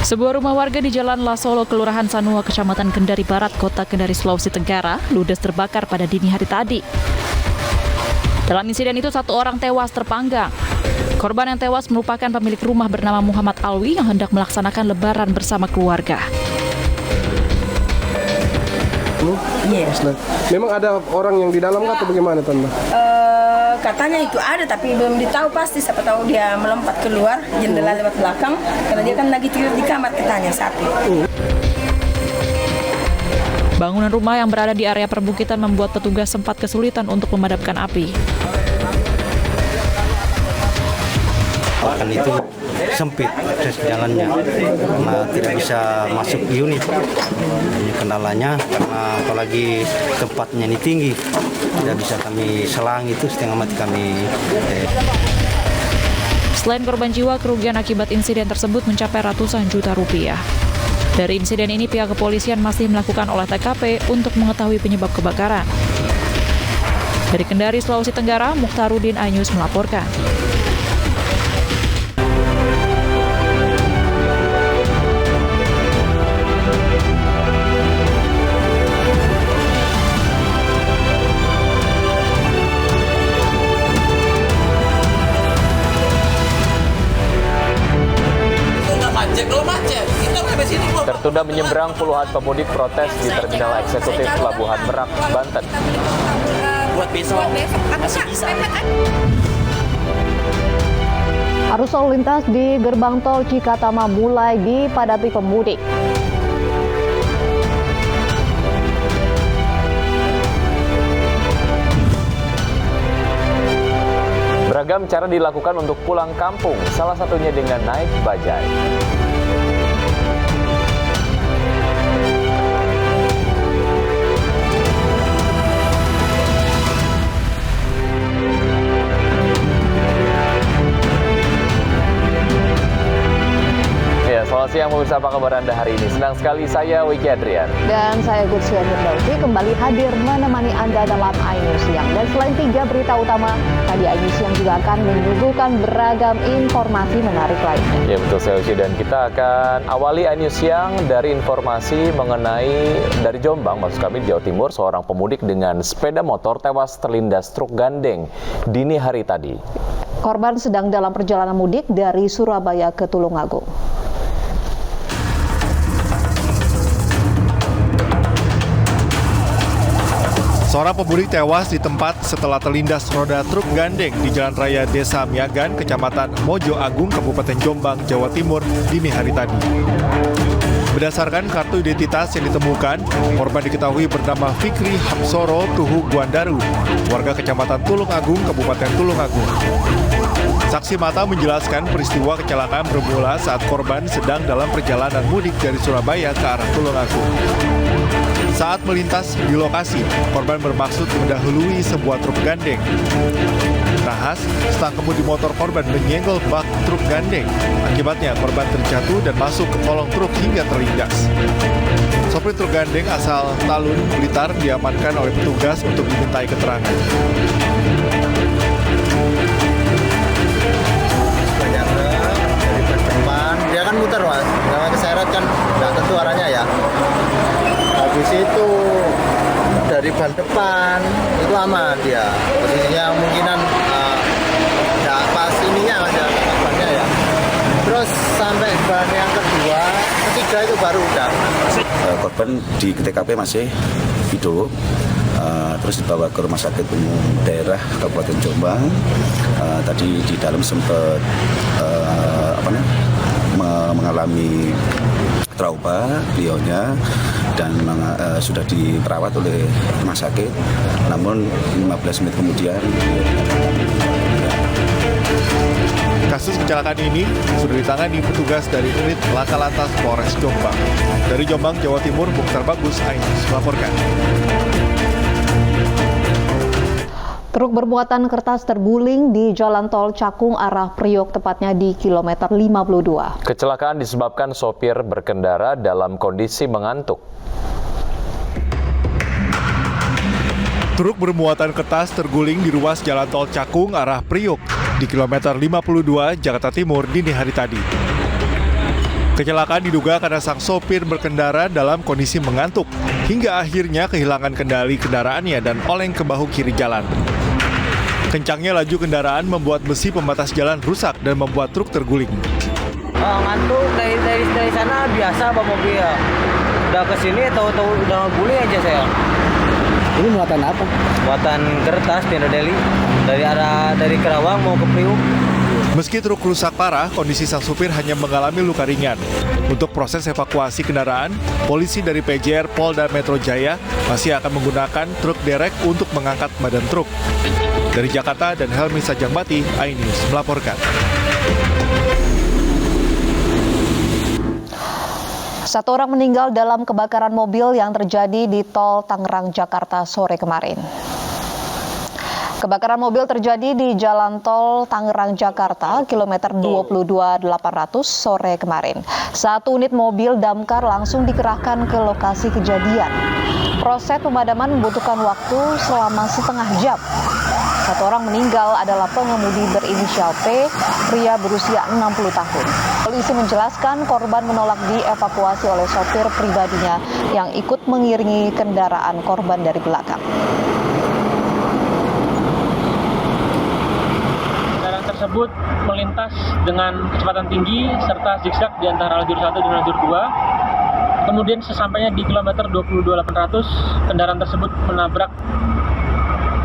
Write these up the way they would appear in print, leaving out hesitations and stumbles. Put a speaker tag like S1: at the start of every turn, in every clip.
S1: Sebuah rumah warga di Jalan Lasolo, Kelurahan Sanua, Kecamatan Kendari Barat, Kota Kendari, Sulawesi Tenggara, ludes terbakar pada dini hari tadi. Dalam insiden itu, 1 orang tewas terpanggang. Korban yang tewas merupakan pemilik rumah bernama Muhammad Alwi yang hendak melaksanakan lebaran bersama keluarga.
S2: Yes.
S3: Memang ada orang yang di dalam atau bagaimana, Tante?
S2: Katanya itu ada, tapi belum ditahu pasti. Siapa tahu dia melompat keluar jendela lewat belakang, karena dia kan lagi tidur di kamar, katanya satu.
S1: Bangunan rumah yang berada di area perbukitan membuat petugas sempat kesulitan untuk memadamkan api.
S4: Kan itu sempit akses jalannya karena tidak bisa masuk unit. Ini kendalanya karena apalagi tempatnya ini tinggi, tidak bisa kami selang, itu setengah mati kami.
S1: Selain korban jiwa, kerugian akibat insiden tersebut mencapai ratusan juta rupiah. Dari insiden ini, pihak kepolisian masih melakukan olah TKP untuk mengetahui penyebab kebakaran. Dari Kendari, Sulawesi Tenggara, Mukhtarudin Ainus melaporkan.
S5: Tertunda menyeberang, puluhan pemudik protes di Terminal Eksekutif Pelabuhan Merak, Banten.
S6: Buat besok masih bisa.
S7: Arus lalu lintas di gerbang tol Cikatama mulai dipadati pemudik.
S5: Beragam cara dilakukan untuk pulang kampung, salah satunya dengan naik bajai. Selamat siang pemirsa, apa kabar Anda hari ini? Senang sekali saya Wiki Adrian.
S7: Dan saya Gursia Firdausi kembali hadir menemani Anda dalam iNews Siang. Dan selain 3 berita utama, tadi iNews Siang juga akan menyuguhkan beragam informasi menarik lainnya.
S5: Ya betul sekali, dan kita akan awali iNews Siang dari informasi mengenai dari Jombang, maksud kami di Jawa Timur, seorang pemudik dengan sepeda motor tewas terlindas truk gandeng dini hari tadi.
S7: Korban sedang dalam perjalanan mudik dari Surabaya ke Tulungagung.
S8: Seorang pemudik tewas di tempat setelah terlindas roda truk gandeng di Jalan Raya Desa Miagan, Kecamatan Mojo Agung, Kabupaten Jombang, Jawa Timur, dini hari tadi. Berdasarkan kartu identitas yang ditemukan, korban diketahui bernama Fikri Hapsoro Tuhu Guandaru, warga Kecamatan Tulungagung, Kabupaten Tulungagung. Saksi mata menjelaskan peristiwa kecelakaan bermula saat korban sedang dalam perjalanan mudik dari Surabaya ke arah Tulungagung. Saat melintas di lokasi, korban bermaksud mendahului sebuah truk gandeng. Nahas, stang kemudi motor korban menyenggol bak truk gandeng. Akibatnya korban terjatuh dan masuk ke kolong truk hingga terlindas. Sopir truk gandeng asal Talun, Blitar diamankan oleh petugas untuk dimintai keterangan.
S9: Dia kan muter, Mas. Karena keseret kan nggak tentu arahnya ya. Habis itu dari ban depan itu aman dia. Posisinya kemungkinan nggak pas ininya Mas ya, bannya ya. Terus sampai ban yang kedua, ketiga itu baru udah.
S4: Korban di TKP masih hidup. Terus dibawa ke rumah sakit umum daerah Kabupaten Jombang. Tadi di dalam sempat mengalami trauma beliaunya dan sudah diperawat oleh rumah sakit, namun 15 menit kemudian
S8: Kasus kecelakaan ini sudah ditangani petugas dari unit Laka Lantas Polres Jombang. Dari Jombang, Jawa Timur, Mukhtar Bagus, iNews melaporkan.
S7: Truk bermuatan kertas terguling di Jalan Tol Cakung arah Priok, tepatnya di kilometer 52.
S5: Kecelakaan disebabkan sopir berkendara dalam kondisi mengantuk.
S8: Truk bermuatan kertas terguling di ruas Jalan Tol Cakung arah Priok di kilometer 52 Jakarta Timur dini hari tadi. Kecelakaan diduga karena sang sopir berkendara dalam kondisi mengantuk, hingga akhirnya kehilangan kendali kendaraannya dan oleng ke bahu kiri jalan. Kencangnya laju kendaraan membuat besi pembatas jalan rusak dan membuat truk terguling.
S10: Ngantuk dari sana biasa bawa mobil ya. Udah kesini tahu-tahu udah guling aja saya.
S11: Ini muatan apa?
S10: Muatan kertas Deli dari Kerawang mau ke Priuk.
S8: Meski truk rusak parah, kondisi sang supir hanya mengalami luka ringan. Untuk proses evakuasi kendaraan, polisi dari PJR Polda Metro Jaya masih akan menggunakan truk derek untuk mengangkat badan truk. Dari Jakarta dan Helmi Sajangbati, iNews melaporkan.
S7: Satu orang meninggal dalam kebakaran mobil yang terjadi di Tol Tangerang, Jakarta sore kemarin. Kebakaran mobil terjadi di Jalan Tol Tangerang, Jakarta, kilometer 22.800 sore kemarin. Satu unit mobil damkar langsung dikerahkan ke lokasi kejadian. Proses pemadaman membutuhkan waktu selama setengah jam. Satu orang meninggal adalah pengemudi berinisial P, pria berusia 60 tahun. Polisi menjelaskan korban menolak dievakuasi oleh sopir pribadinya yang ikut mengiringi kendaraan korban dari belakang.
S12: Kendaraan tersebut melintas dengan kecepatan tinggi serta zigzag di antara lajur 1 dan lajur 2. Kemudian sesampainya di kilometer 22.800, kendaraan tersebut menabrak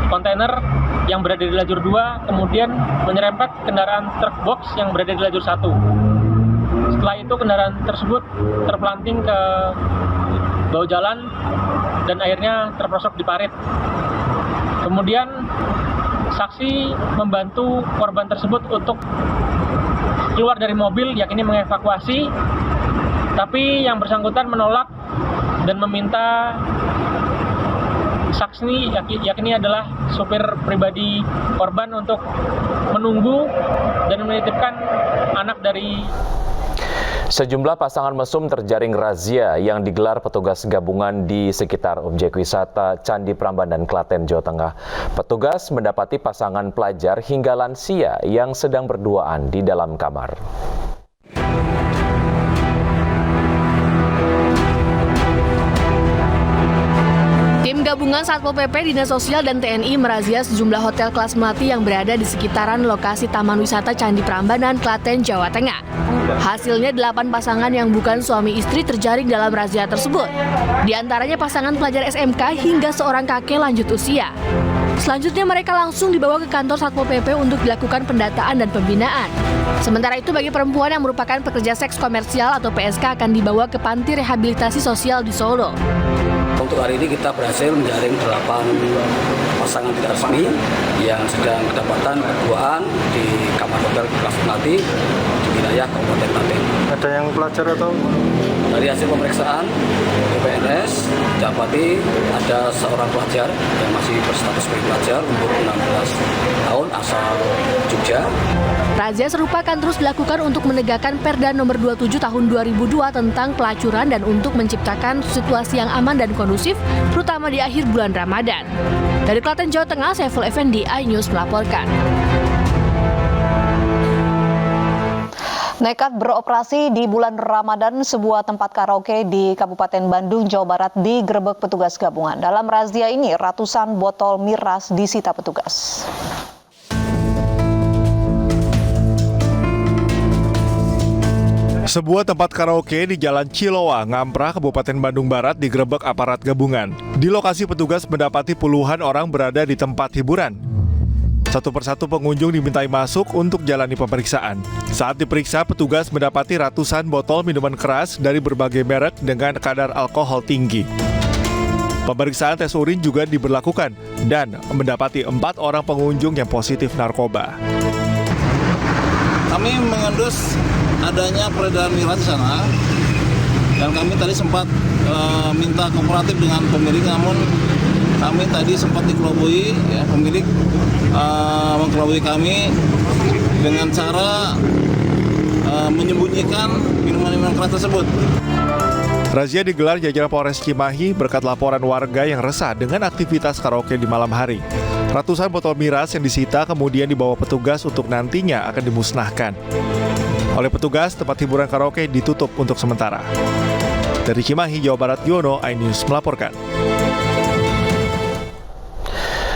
S12: kontainer yang berada di lajur 2, kemudian menyerempet kendaraan truk box yang berada di lajur 1. Setelah itu kendaraan tersebut terpelanting ke bawah jalan dan akhirnya terperosok di parit. Kemudian saksi membantu korban tersebut untuk keluar dari mobil, yakni mengevakuasi, tapi yang bersangkutan menolak dan meminta saksi, yakni adalah supir pribadi korban, untuk menunggu dan menitipkan anak dari.
S5: Sejumlah pasangan mesum terjaring razia yang digelar petugas gabungan di sekitar objek wisata Candi Prambanan, Klaten, Jawa Tengah. Petugas mendapati pasangan pelajar hingga lansia yang sedang berduaan di dalam kamar.
S13: Tim gabungan Satpol PP, Dinas Sosial, dan TNI merazia sejumlah hotel kelas melati yang berada di sekitaran lokasi Taman Wisata Candi Prambanan, Klaten, Jawa Tengah. Hasilnya 8 pasangan yang bukan suami istri terjaring dalam razia tersebut. Di antaranya pasangan pelajar SMK hingga seorang kakek lanjut usia. Selanjutnya mereka langsung dibawa ke kantor Satpol PP untuk dilakukan pendataan dan pembinaan. Sementara itu bagi perempuan yang merupakan pekerja seks komersial atau PSK akan dibawa ke Panti Rehabilitasi Sosial di Solo.
S14: Untuk hari ini kita berhasil menjaring 8 pasangan tidak resmi yang sedang kedapatan berduaan di kamar hotel kelas melati di wilayah Kabupaten Klaten.
S3: Ada yang pelajar atau?
S14: Dari hasil pemeriksaan PNS dapati ada seorang pelajar yang masih berstatus sebagai pelajar umur 16 tahun asal Jogja.
S13: Razia serupa akan terus dilakukan untuk menegakkan Perda Nomor 27 Tahun 2002 tentang pelacuran dan untuk menciptakan situasi yang aman dan kondusif, terutama di akhir bulan Ramadan. Dari Klaten, Jawa Tengah, Saiful Effendi, iNews melaporkan.
S7: Nekat beroperasi di bulan Ramadan, sebuah tempat karaoke di Kabupaten Bandung, Jawa Barat digerebek petugas gabungan. Dalam razia ini, ratusan botol miras disita petugas.
S8: Sebuah tempat karaoke di Jalan Cilowa, Ngamprah, Kabupaten Bandung Barat digerebek aparat gabungan. Di lokasi petugas mendapati puluhan orang berada di tempat hiburan. Satu persatu pengunjung dimintai masuk untuk jalani pemeriksaan. Saat diperiksa, petugas mendapati ratusan botol minuman keras dari berbagai merek dengan kadar alkohol tinggi. Pemeriksaan tes urin juga diberlakukan dan mendapati 4 orang pengunjung yang positif narkoba.
S15: Kami mengendus adanya peredaran miras di sana, dan kami tadi sempat minta kooperatif dengan pemilik, namun kami tadi sempat dikelabui, ya, pemilik mengkelabui kami dengan cara menyembunyikan minuman-minuman keras tersebut.
S8: Razia digelar jajaran Polres Cimahi berkat laporan warga yang resah dengan aktivitas karaoke di malam hari. Ratusan botol miras yang disita kemudian dibawa petugas untuk nantinya akan dimusnahkan. Oleh petugas, tempat hiburan karaoke ditutup untuk sementara. Dari Cimahi, Jawa Barat, Yono, iNews melaporkan.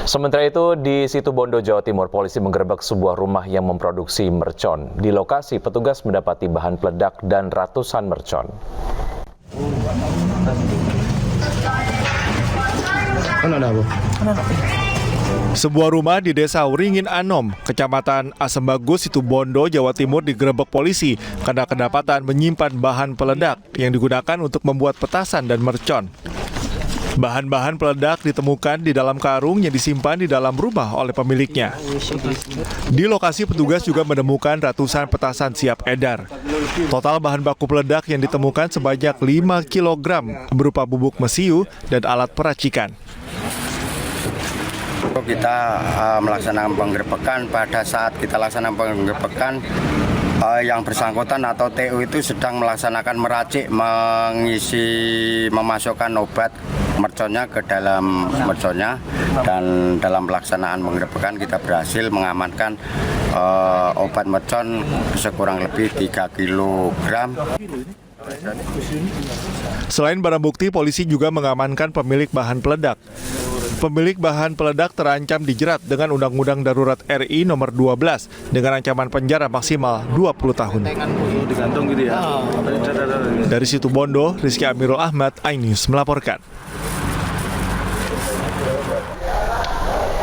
S5: Sementara itu, di Situbondo, Jawa Timur, polisi menggerebek sebuah rumah yang memproduksi mercon. Di lokasi, petugas mendapati bahan peledak dan ratusan mercon.
S8: Sebuah rumah di Desa Wringin Anom, Kecamatan Asembagus, Situbondo, Jawa Timur digerebek polisi karena kedapatan menyimpan bahan peledak yang digunakan untuk membuat petasan dan mercon. Bahan-bahan peledak ditemukan di dalam karung yang disimpan di dalam rumah oleh pemiliknya. Di lokasi, petugas juga menemukan ratusan petasan siap edar. Total bahan baku peledak yang ditemukan sebanyak 5 kg berupa bubuk mesiu dan alat peracikan.
S16: Kita melaksanakan penggerebekan. Pada saat kita laksanakan penggerebekan, yang bersangkutan atau TU itu sedang melaksanakan meracik, memasukkan obat merconnya ke dalam merconnya, dan dalam pelaksanaan penggerebekan kita berhasil mengamankan obat mercon sekurang lebih 3 kg.
S8: Selain barang bukti, polisi juga mengamankan pemilik bahan peledak. Pemilik bahan peledak terancam dijerat dengan Undang-Undang Darurat RI Nomor 12 dengan ancaman penjara maksimal 20 tahun. Dari Situbondo, Rizky Amirul Ahmad, iNews melaporkan.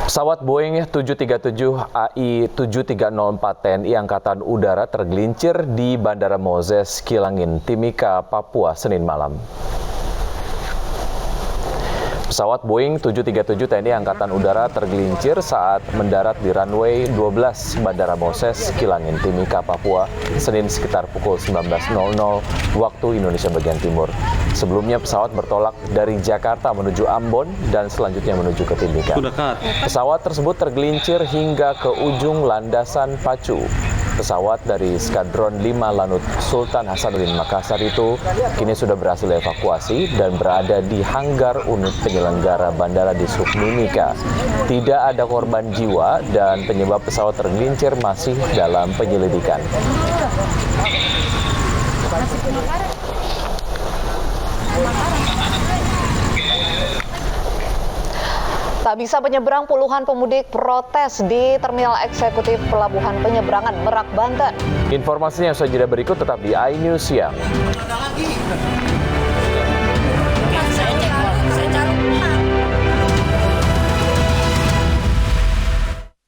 S5: Pesawat Boeing 737 AI-7304 TNI Angkatan Udara tergelincir di Bandara Moses Kilangin, Timika, Papua, Senin malam. Pesawat Boeing 737 TNI Angkatan Udara tergelincir saat mendarat di runway 12 Bandara Moses Kilangin, Timika, Papua, Senin sekitar pukul 19.00 waktu Indonesia bagian Timur. Sebelumnya pesawat bertolak dari Jakarta menuju Ambon dan selanjutnya menuju ke Timika. Pesawat tersebut tergelincir hingga ke ujung landasan pacu. Pesawat dari Skadron 5 Lanut Sultan Hasanuddin Makassar itu kini sudah berhasil evakuasi dan berada di hanggar unit penyelenggara bandara di Submimika. Tidak ada korban jiwa dan penyebab pesawat tergelincir masih dalam penyelidikan.
S7: Tak bisa menyeberang, puluhan pemudik protes di Terminal Eksekutif Pelabuhan Penyeberangan Merak, Banten.
S5: Informasinya saja berikut, tetap di iNews Siang.